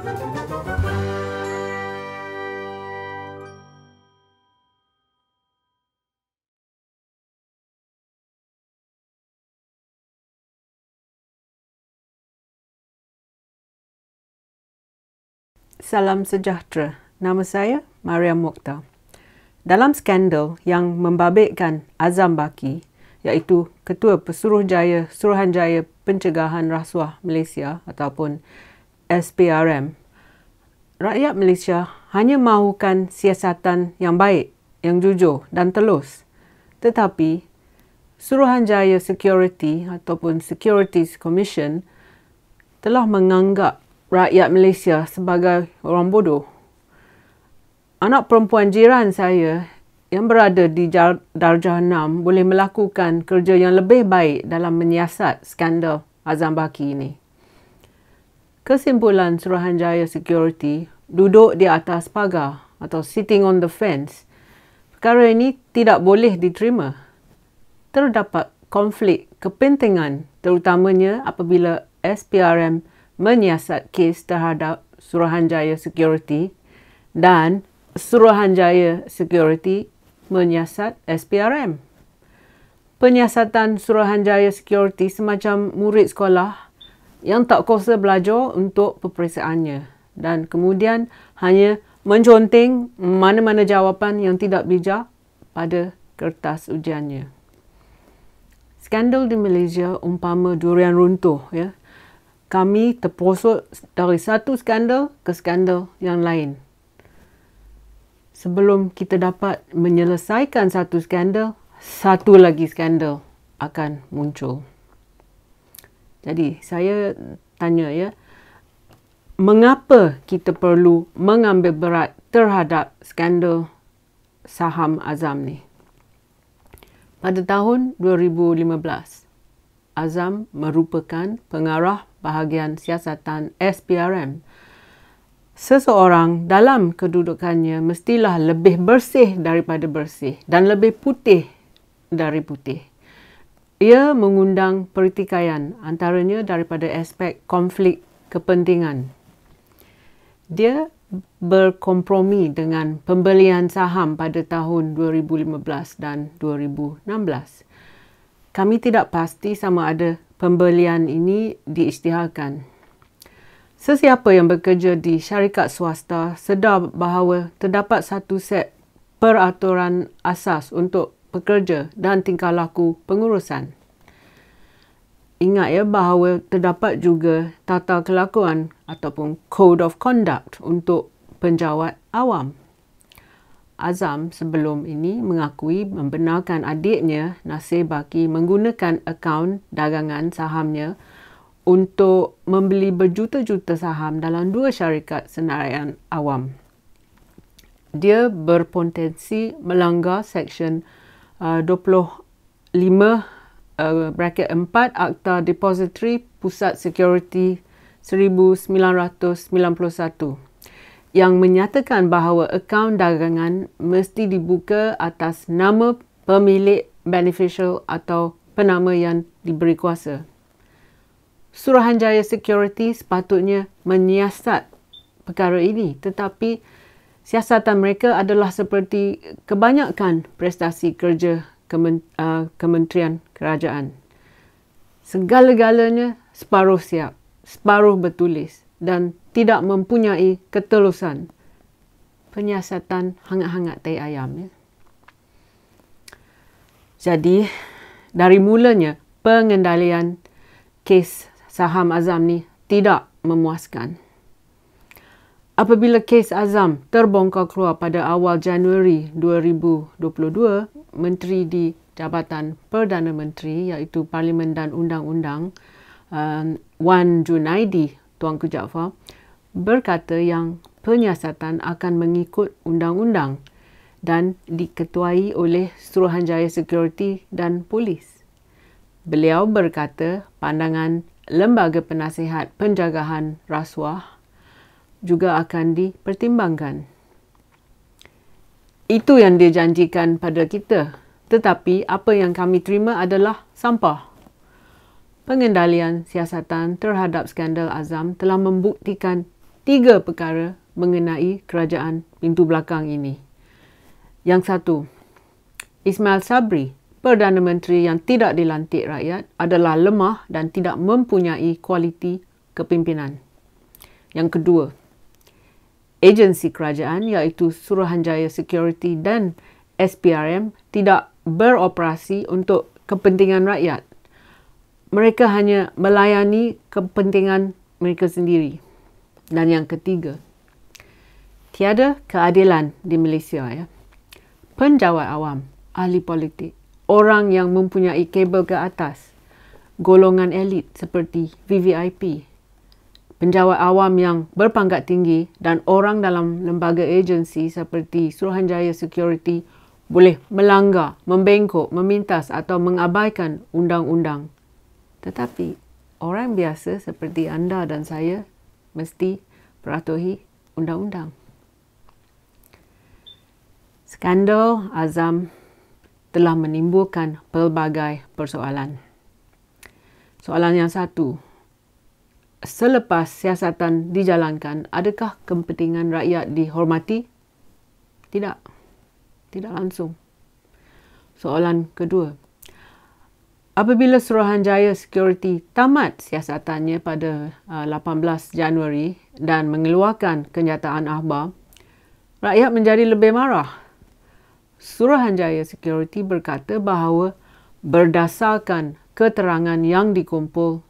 Salam sejahtera. Nama saya Mariam Mokhtar. Dalam skandal yang membabitkan Azam Baki, iaitu Ketua Suruhanjaya Pencegahan Rasuah Malaysia ataupun SPRM, rakyat Malaysia hanya mahukan siasatan yang baik, yang jujur dan telus. Tetapi Suruhanjaya Security ataupun Securities Commission telah menganggap rakyat Malaysia sebagai orang bodoh. Anak perempuan jiran saya yang berada di darjah 6 boleh melakukan kerja yang lebih baik dalam menyiasat skandal Azam Baki ini. Kesimpulan Suruhanjaya Security duduk di atas pagar atau sitting on the fence. Perkara ini tidak boleh diterima. Terdapat konflik kepentingan terutamanya apabila SPRM menyiasat kes terhadap Suruhanjaya Security dan Suruhanjaya Security menyiasat SPRM. Penyiasatan Suruhanjaya Security semacam murid sekolah yang tak kuasa belajar untuk peperiksaannya dan kemudian hanya menconteng mana-mana jawapan yang tidak bijak pada kertas ujiannya. Skandal di Malaysia umpama durian runtuh, ya. Kami terperosok dari satu skandal ke skandal yang lain. Sebelum kita dapat menyelesaikan satu skandal, satu lagi skandal akan muncul. Jadi, saya tanya, ya, mengapa kita perlu mengambil berat terhadap skandal saham Azam ni? Pada tahun 2015, Azam merupakan pengarah bahagian siasatan SPRM. Seseorang dalam kedudukannya mestilah lebih bersih daripada bersih dan lebih putih dari putih. Ia mengundang pertikaian antaranya daripada aspek konflik kepentingan. Dia berkompromi dengan pembelian saham pada tahun 2015 dan 2016. Kami tidak pasti sama ada pembelian ini diisytiharkan. Sesiapa yang bekerja di syarikat swasta sedar bahawa terdapat satu set peraturan asas untuk pekerja dan tingkah laku pengurusan. Ingat, ya, bahawa terdapat juga tata kelakuan ataupun code of conduct untuk penjawat awam. Azam sebelum ini mengakui membenarkan adiknya Nasir Baki menggunakan akaun dagangan sahamnya untuk membeli berjuta-juta saham dalam dua syarikat senaraian awam. Dia berpotensi melanggar Seksyen 25 bracket 4 Akta Depository Pusat Security 1991 yang menyatakan bahawa akaun dagangan mesti dibuka atas nama pemilik beneficial atau penama yang diberi kuasa. Suruhanjaya Security sepatutnya menyiasat perkara ini, tetapi siasatan mereka adalah seperti kebanyakan prestasi kerja Kementerian Kerajaan. Segala-galanya separuh siap, separuh bertulis dan tidak mempunyai ketelusan. Penyiasatan hangat-hangat tai ayam, ya. Jadi, dari mulanya pengendalian kes saham Azam ni tidak memuaskan. Apabila kes Azam terbongkar keluar pada awal Januari 2022, Menteri di Jabatan Perdana Menteri iaitu Parlimen dan Undang-Undang Wan Junaidi Tuanku Jaafar berkata yang penyiasatan akan mengikut undang-undang dan diketuai oleh Suruhanjaya Security dan Polis. Beliau berkata pandangan Lembaga Penasihat Penjagaan Rasuah juga akan dipertimbangkan. Itu yang dia janjikan pada kita, tetapi apa yang kami terima adalah sampah. Pengendalian siasatan terhadap skandal Azam telah membuktikan 3 perkara mengenai kerajaan pintu belakang ini. Yang satu, Ismail Sabri, Perdana Menteri yang tidak dilantik rakyat, adalah lemah dan tidak mempunyai kualiti kepimpinan. Yang kedua, agensi kerajaan iaitu Suruhanjaya Security dan SPRM tidak beroperasi untuk kepentingan rakyat. Mereka hanya melayani kepentingan mereka sendiri. Dan yang ketiga, tiada keadilan di Malaysia. Penjawat awam, ahli politik, orang yang mempunyai kabel ke atas, golongan elit seperti VVIP, penjawat awam yang berpangkat tinggi dan orang dalam lembaga agensi seperti Suruhanjaya Security boleh melanggar, membengkok, memintas atau mengabaikan undang-undang. Tetapi orang biasa seperti anda dan saya mesti peratuhi undang-undang. Skandal Azam telah menimbulkan pelbagai persoalan. Soalan yang satu, selepas siasatan dijalankan, adakah kepentingan rakyat dihormati? Tidak. Tidak langsung. Soalan kedua, apabila Suruhanjaya Security tamat siasatannya pada 18 Januari dan mengeluarkan kenyataan akhbar, rakyat menjadi lebih marah. Suruhanjaya Security berkata bahawa berdasarkan keterangan yang dikumpul,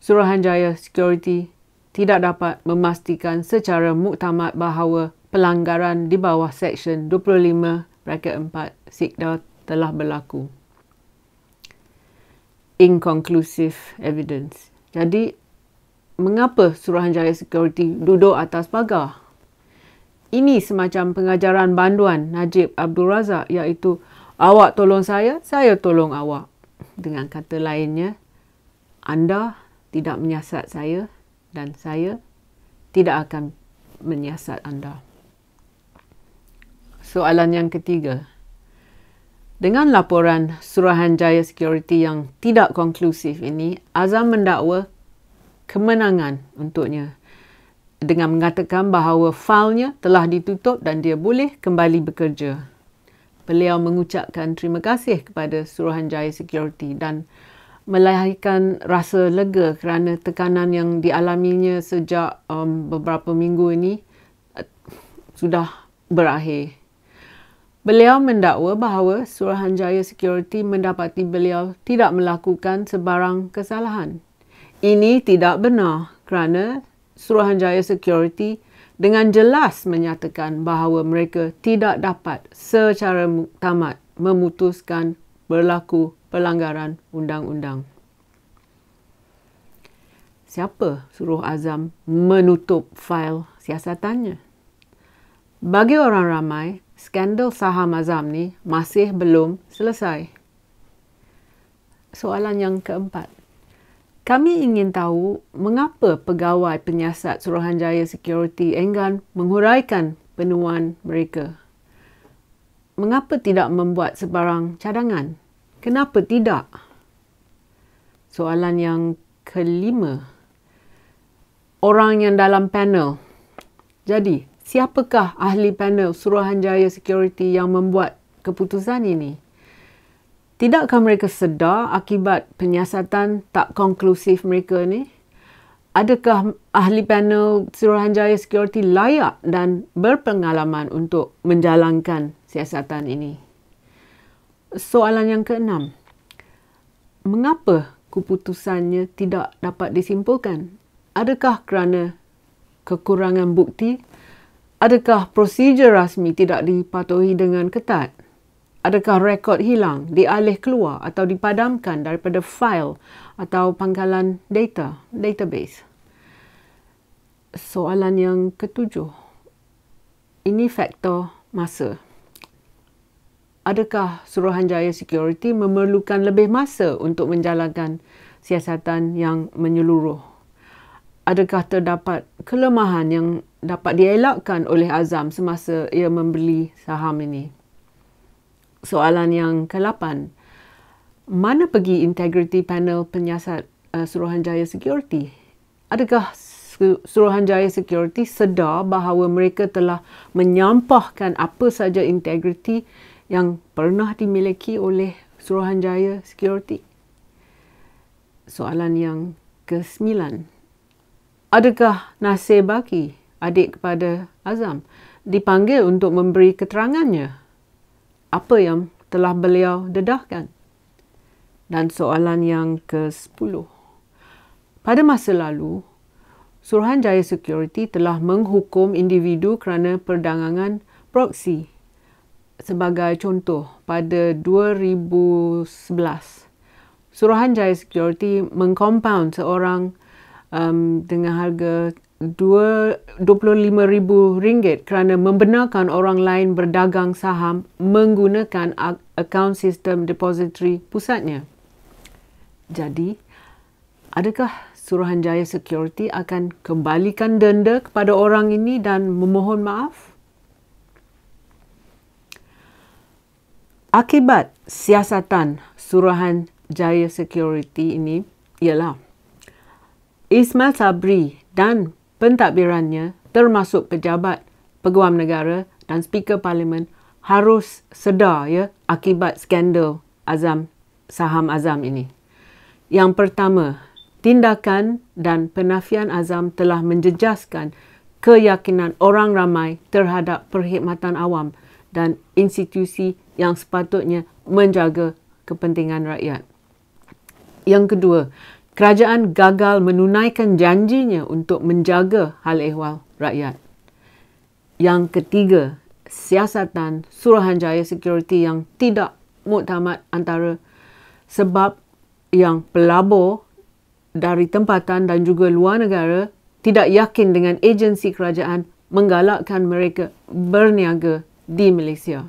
Suruhanjaya Security tidak dapat memastikan secara muktamad bahawa pelanggaran di bawah Seksyen 25(4) SIKDA telah berlaku. Inconclusive evidence. Jadi, mengapa Suruhanjaya Security duduk atas pagar? Ini semacam pengajaran banduan Najib Abdul Razak, iaitu awak tolong saya tolong awak. Dengan kata lainnya, anda tidak menyiasat saya dan saya tidak akan menyiasat anda. Soalan yang ketiga, dengan laporan Suruhanjaya Security yang tidak konklusif ini, Azam mendakwa kemenangan untuknya dengan mengatakan bahawa failnya telah ditutup dan dia boleh kembali bekerja. Beliau mengucapkan terima kasih kepada Suruhanjaya Security dan melahirkan rasa lega kerana tekanan yang dialaminya sejak beberapa minggu ini sudah berakhir. Beliau mendakwa bahawa Suruhanjaya Security mendapati beliau tidak melakukan sebarang kesalahan. Ini tidak benar kerana Suruhanjaya Security dengan jelas menyatakan bahawa mereka tidak dapat secara muktamad memutuskan berlaku pelanggaran undang-undang. Siapa suruh Azam menutup fail siasatannya? Bagi orang ramai, skandal saham Azam ni masih belum selesai. Soalan yang keempat, kami ingin tahu mengapa pegawai penyiasat Suruhanjaya Security enggan menghuraikan penuan mereka. Mengapa tidak membuat sebarang cadangan? Kenapa tidak? Soalan yang kelima, orang yang dalam panel. Jadi, siapakah ahli panel Suruhanjaya Security yang membuat keputusan ini? Tidakkah mereka sedar akibat penyiasatan tak konklusif mereka ni? Adakah ahli panel Suruhanjaya Security layak dan berpengalaman untuk menjalankan siasatan ini? Soalan yang keenam, mengapa keputusannya tidak dapat disimpulkan? Adakah kerana kekurangan bukti? Adakah prosedur rasmi tidak dipatuhi dengan ketat? Adakah rekod hilang, dialih keluar atau dipadamkan daripada fail atau pangkalan database? Soalan yang ketujuh, ini faktor masa. Adakah Suruhanjaya Security memerlukan lebih masa untuk menjalankan siasatan yang menyeluruh? Adakah terdapat kelemahan yang dapat dielakkan oleh Azam semasa ia membeli saham ini? Soalan yang ke-8, mana pergi integriti panel penyiasat Suruhanjaya Security? Adakah Suruhanjaya Security sedar bahawa mereka telah menyampahkan apa saja integriti yang pernah dimiliki oleh Suruhanjaya Security. Soalan yang ke-9. Adakah Nasir Baki, adik kepada Azam, dipanggil untuk memberi keterangannya? Apa yang telah beliau dedahkan? Dan soalan yang ke-10. Pada masa lalu, Suruhanjaya Security telah menghukum individu kerana perdagangan proksi. Sebagai contoh, pada 2011, Suruhanjaya Security mengkompaun seorang dengan harga RM25,000 kerana membenarkan orang lain berdagang saham menggunakan akaun sistem depository pusatnya. Jadi, adakah Suruhanjaya Security akan kembalikan denda kepada orang ini dan memohon maaf? Akibat siasatan Suruhanjaya Security ini ialah Ismail Sabri dan pentadbirannya termasuk pejabat, peguam negara dan speaker parlimen harus sedar akibat skandal saham Azam ini. Yang pertama, tindakan dan penafian Azam telah menjejaskan keyakinan orang ramai terhadap perkhidmatan awam dan institusi yang sepatutnya menjaga kepentingan rakyat. Yang kedua, kerajaan gagal menunaikan janjinya untuk menjaga hal ehwal rakyat. Yang ketiga, siasatan Suruhanjaya Security yang tidak muktamad antara sebab yang pelabur dari tempatan dan juga luar negara tidak yakin dengan agensi kerajaan menggalakkan mereka berniaga di Malaysia.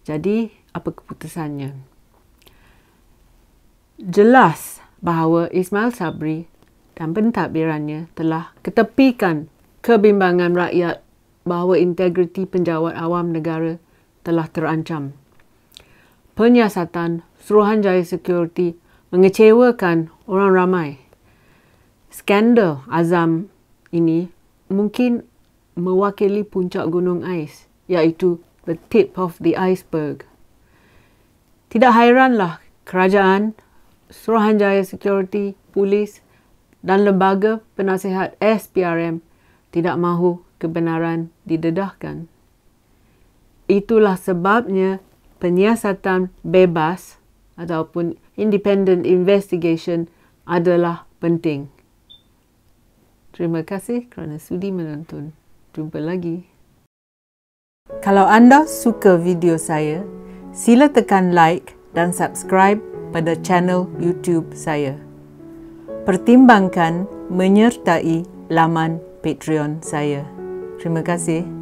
Jadi, apa keputusannya? Jelas bahawa Ismail Sabri dan pentadbirannya telah ketepikan kebimbangan rakyat bahawa integriti penjawat awam negara telah terancam. Penyiasatan Suruhanjaya Security mengecewakan orang ramai. Skandal Azam ini mungkin mewakili puncak gunung ais, iaitu the tip of the iceberg. Tidak hairanlah kerajaan, Suruhanjaya Security, polis dan lembaga penasihat SPRM tidak mahu kebenaran didedahkan. Itulah sebabnya penyiasatan bebas ataupun independent investigation adalah penting. Terima kasih kerana sudi menonton. Jumpa lagi. Kalau anda suka video saya, sila tekan like dan subscribe pada channel YouTube saya. Pertimbangkan menyertai laman Patreon saya. Terima kasih.